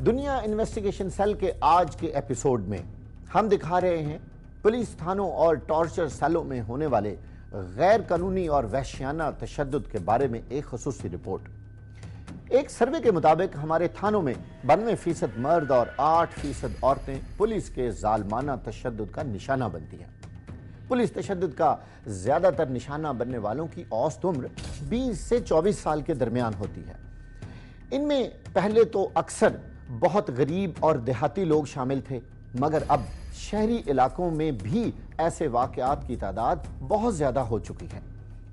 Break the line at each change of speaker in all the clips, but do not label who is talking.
دنیا investigation cell کے آج کے ایپیسوڈ میں ہم دکھا رہے ہیں پولیس تھانوں اور ٹارچر سیلوں میں ہونے والے غیر قانونی اور وحشیانہ تشدد کے بارے میں ایک خصوصی رپورٹ۔ ایک سروے کے مطابق ہمارے تھانوں میں 92% مرد اور 8% عورتیں پولیس کے ظالمانہ تشدد کا نشانہ بنتی ہیں۔ پولیس تشدد کا زیادہ تر نشانہ بننے والوں کی اوسط عمر 20 سے 24 سال کے درمیان ہوتی ہے۔ ان میں پہلے تو اکثر بہت غریب اور دیہاتی لوگ شامل تھے، مگر اب شہری علاقوں میں بھی ایسے واقعات کی تعداد بہت زیادہ ہو چکی ہے۔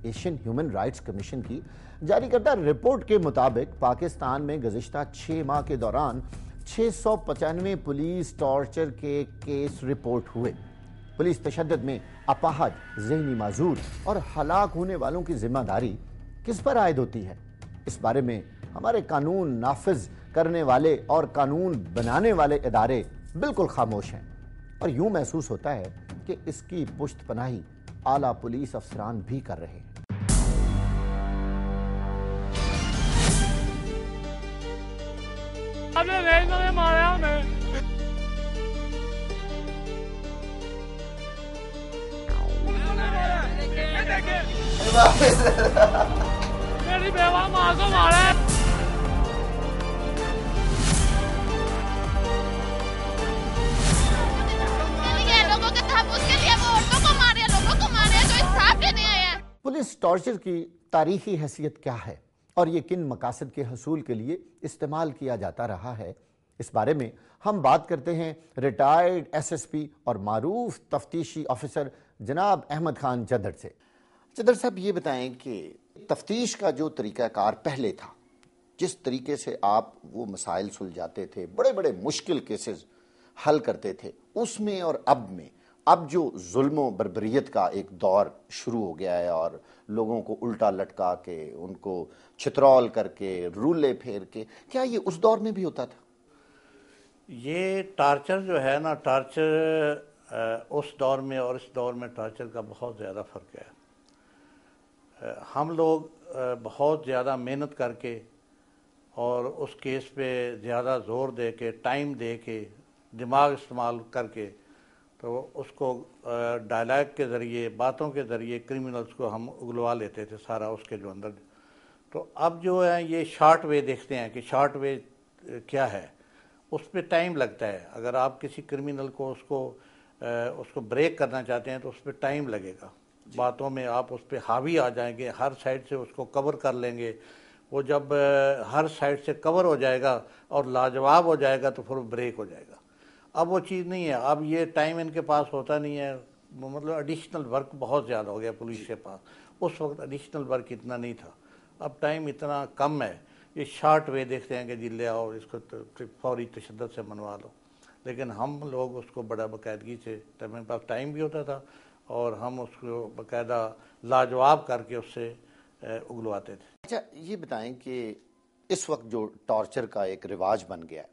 ایشین ہیومن رائٹس کمیشن کی جاری کردہ رپورٹ کے مطابق پاکستان میں گزشتہ 6 ماہ کے دوران 695 پولیس ٹارچر کے کیس رپورٹ ہوئے۔ پولیس تشدد میں اپاہج، ذہنی معذور اور ہلاک ہونے والوں کی ذمہ داری کس پر عائد ہوتی ہے؟ اس بارے میں ہمارے قانون نافذ کرنے والے اور قانون بنانے والے ادارے بالکل خاموش ہیں، اور یوں محسوس ہوتا ہے کہ اس کی پشت پناہی اعلیٰ پولیس افسران بھی کر رہے ہیں۔
میری بیوہ ماں کو مارا ہے۔
پولیس ٹارچر کی تاریخی حیثیت کیا ہے اور یہ کن مقاصد کے حصول کے لیے استعمال کیا جاتا رہا ہے، اس بارے میں ہم بات کرتے ہیں ریٹائرڈ ایس ایس پی اور معروف تفتیشی آفیسر جناب احمد خان جدر سے۔ جدر صاحب، یہ بتائیں کہ تفتیش کا جو طریقہ کار پہلے تھا، جس طریقے سے آپ وہ مسائل سلجھاتے تھے، بڑے بڑے مشکل کیسز حل کرتے تھے، اس میں اور اب میں اب جو ظلم و بربریت کا ایک دور شروع ہو گیا ہے اور لوگوں کو الٹا لٹکا کے، ان کو چترول کر کے، رولے پھیر کے، کیا یہ اس دور میں بھی ہوتا تھا؟
یہ ٹارچر جو ہے نا، ٹارچر اس دور میں اور اس دور میں ٹارچر کا بہت زیادہ فرق ہے۔ ہم لوگ بہت زیادہ محنت کر کے اور اس کیس پہ زیادہ زور دے کے، ٹائم دے کے، دماغ استعمال کر کے، تو اس کو ڈائلاگ کے ذریعے، باتوں کے ذریعے کرمنلز کو ہم اگلوا لیتے تھے سارا اس کے جو اندر۔ تو اب جو ہے یہ شارٹ وے دیکھتے ہیں کہ شارٹ وے کیا ہے، اس پہ ٹائم لگتا ہے۔ اگر آپ کسی کرمنل کو اس کو بریک کرنا چاہتے ہیں تو اس پہ ٹائم لگے گا۔ باتوں میں آپ اس پہ حاوی آ جائیں گے، ہر سائڈ سے اس کو کور کر لیں گے۔ وہ جب ہر سائڈ سے کور ہو جائے گا اور لاجواب ہو جائے گا تو پھر وہ بریک ہو جائے گا۔ اب وہ چیز نہیں ہے، اب یہ ٹائم ان کے پاس ہوتا نہیں ہے، مطلب ایڈیشنل ورک بہت زیادہ ہو گیا پولیس کے پاس۔ اس وقت ایڈیشنل ورک اتنا نہیں تھا، اب ٹائم اتنا کم ہے۔ یہ شارٹ وے دیکھتے ہیں کہ جی لے آؤ اس کو فوری تشدد سے منوا لو، لیکن ہم لوگ اس کو بڑا باقاعدگی سے، ہمارے پاس ٹائم بھی ہوتا تھا اور ہم اس کو باقاعدہ لاجواب کر کے اس سے اگلواتے تھے۔
اچھا، یہ بتائیں کہ اس وقت جو ٹارچر کا ایک رواج بن گیا ہے،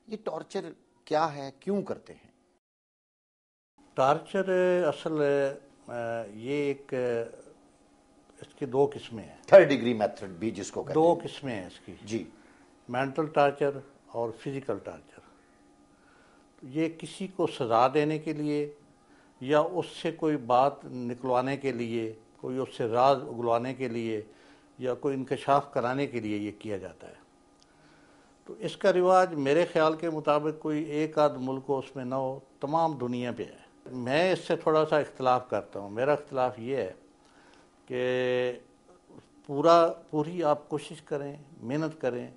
یہ ٹارچر کیا ہے، کیوں کرتے ہیں؟
ٹارچر اصل یہ ایک، اس کی 2 قسمیں ہیں۔
تھرڈ ڈگری میتھڈ بھی جس کو کہتے ہیں۔
2 قسمیں ہیں اس کی،
جی،
مینٹل ٹارچر اور فزیکل ٹارچر۔ یہ کسی کو سزا دینے کے لیے یا اس سے کوئی بات نکلوانے کے لیے، کوئی اس سے راز اگلوانے کے لیے یا کوئی انکشاف کرانے کے لیے یہ کیا جاتا ہے۔ تو اس کا رواج میرے خیال کے مطابق کوئی ایک آدھ ملک کو اس میں نہ ہو، تمام دنیا پہ ہے۔ میں اس سے تھوڑا سا اختلاف کرتا ہوں۔ میرا اختلاف یہ ہے کہ پوری آپ کوشش کریں، محنت کریں۔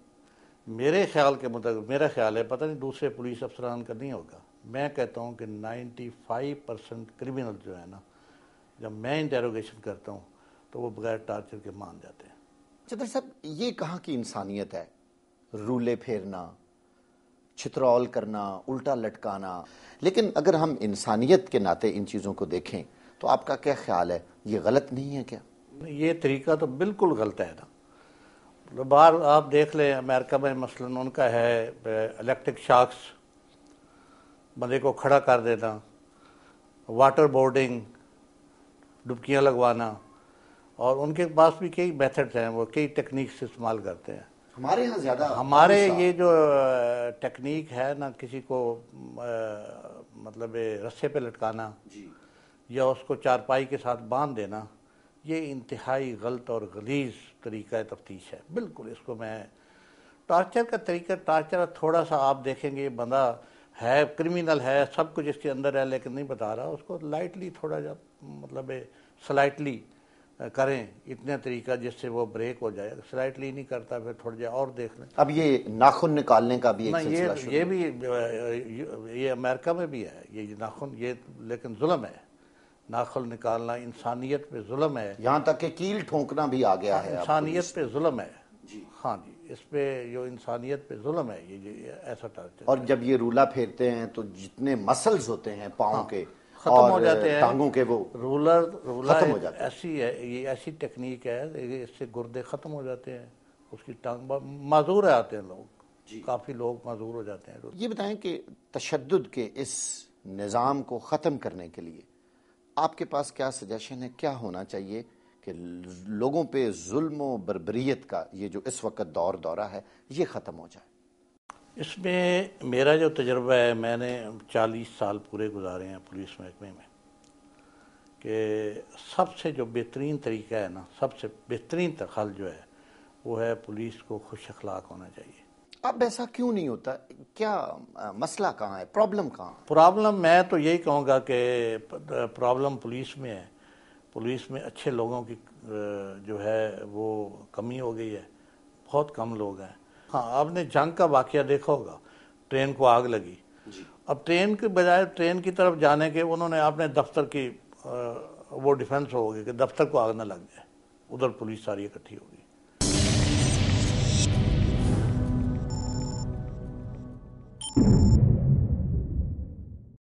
میرے خیال کے مطابق، میرا خیال ہے، پتہ نہیں دوسرے پولیس افسران کا نہیں ہوگا، میں کہتا ہوں کہ 95% کرمنل جو ہے نا، جب میں انٹیروگیشن کرتا ہوں تو وہ بغیر ٹارچر کے مان جاتے ہیں۔
جدر صاحب، یہ کہاں کی انسانیت ہے؟ رولے پھیرنا، چترول کرنا، الٹا لٹکانا۔ لیکن اگر ہم انسانیت کے ناطے ان چیزوں کو دیکھیں تو آپ کا کیا خیال ہے، یہ غلط نہیں ہے کیا؟
یہ طریقہ تو بالکل غلط ہے نا۔ باہر آپ دیکھ لیں، امریکہ میں مثلاً ان کا ہے الیکٹرک شاکس، بندے کو کھڑا کر دینا، واٹر بورڈنگ، ڈبکیاں لگوانا، اور ان کے پاس بھی کئی میتھڈز ہیں، وہ کئی ٹیکنیکس استعمال کرتے ہیں۔
ہمارے ہاں زیادہ
ہمارے یہ جو ٹیکنیک ہے نا، کسی کو مطلب رسے پہ لٹکانا یا اس کو چارپائی کے ساتھ باندھ دینا، یہ انتہائی غلط اور غلیظ طریقہ تفتیش ہے. بالکل اس کو میں ٹارچر کا طریقہ، ٹارچر تھوڑا سا آپ دیکھیں گے بندہ ہے کرمینل ہے، سب کچھ اس کے اندر ہے لیکن نہیں بتا رہا، اس کو لائٹلی تھوڑا جا مطلب سلائٹلی کریں اتنا طریقہ جس سے وہ بریک ہو جائے. سلائٹلی نہیں کرتا پھر تھوڑا جا اور دیکھ لیں.
اب یہ ناخن نکالنے کا بھی ایک سلسلہ شروع
یہ بھی یہ امریکہ میں بھی ہے یہ ناخن، یہ لیکن ظلم ہے. ناخن نکالنا انسانیت پہ ظلم ہے.
یہاں تک کہ کیل ٹھونکنا بھی آ گیا ہے.
انسانیت پہ ظلم ہے. ہاں جی، اس پہ جو انسانیت پہ ظلم ہے یہ ایسا ٹارچر.
اور جب یہ رولا پھیرتے ہیں تو جتنے مسلز ہوتے ہیں پاؤں کے
ختم ہو جاتے ہیں،
ٹانگوں کے، وہ
رولر
ختم ہو جاتے ہیں.
ایسی ہے، یہ ایسی ٹیکنیک ہے اس سے گردے ختم ہو جاتے ہیں، اس کی ٹانگ معذور آتے ہیں لوگ، کافی لوگ معذور ہو جاتے ہیں.
یہ بتائیں کہ تشدد کے اس نظام کو ختم کرنے کے لیے آپ کے پاس کیا سجیشن ہے، کیا ہونا چاہیے کہ لوگوں پہ ظلم و بربریت کا یہ جو اس وقت دورہ ہے یہ ختم ہو جائے؟
اس میں میرا جو تجربہ ہے، میں نے 40 سال پورے گزارے ہیں پولیس محکمے میں، کہ سب سے جو بہترین طریقہ ہے نا، سب سے بہترین حل جو ہے وہ ہے پولیس کو خوش اخلاق ہونا چاہیے.
اب ایسا کیوں نہیں ہوتا؟ کیا مسئلہ کہاں ہے؟ پرابلم کہاں؟
پرابلم میں تو یہی کہوں گا کہ پرابلم پولیس میں ہے. پولیس میں اچھے لوگوں کی جو ہے وہ کمی ہو گئی ہے، بہت کم لوگ ہیں. ہاں، آپ نے جنگ کا واقعہ دیکھا ہوگا، ٹرین کو آگ لگی. اب ٹرین کے بجائے ٹرین کی طرف جانے کے انہوں نے اپنے دفتر کی وہ ڈیفنس ہو گئی کہ دفتر کو آگ نہ لگ جائے، ادھر پولیس ساری اکٹھی ہوگی.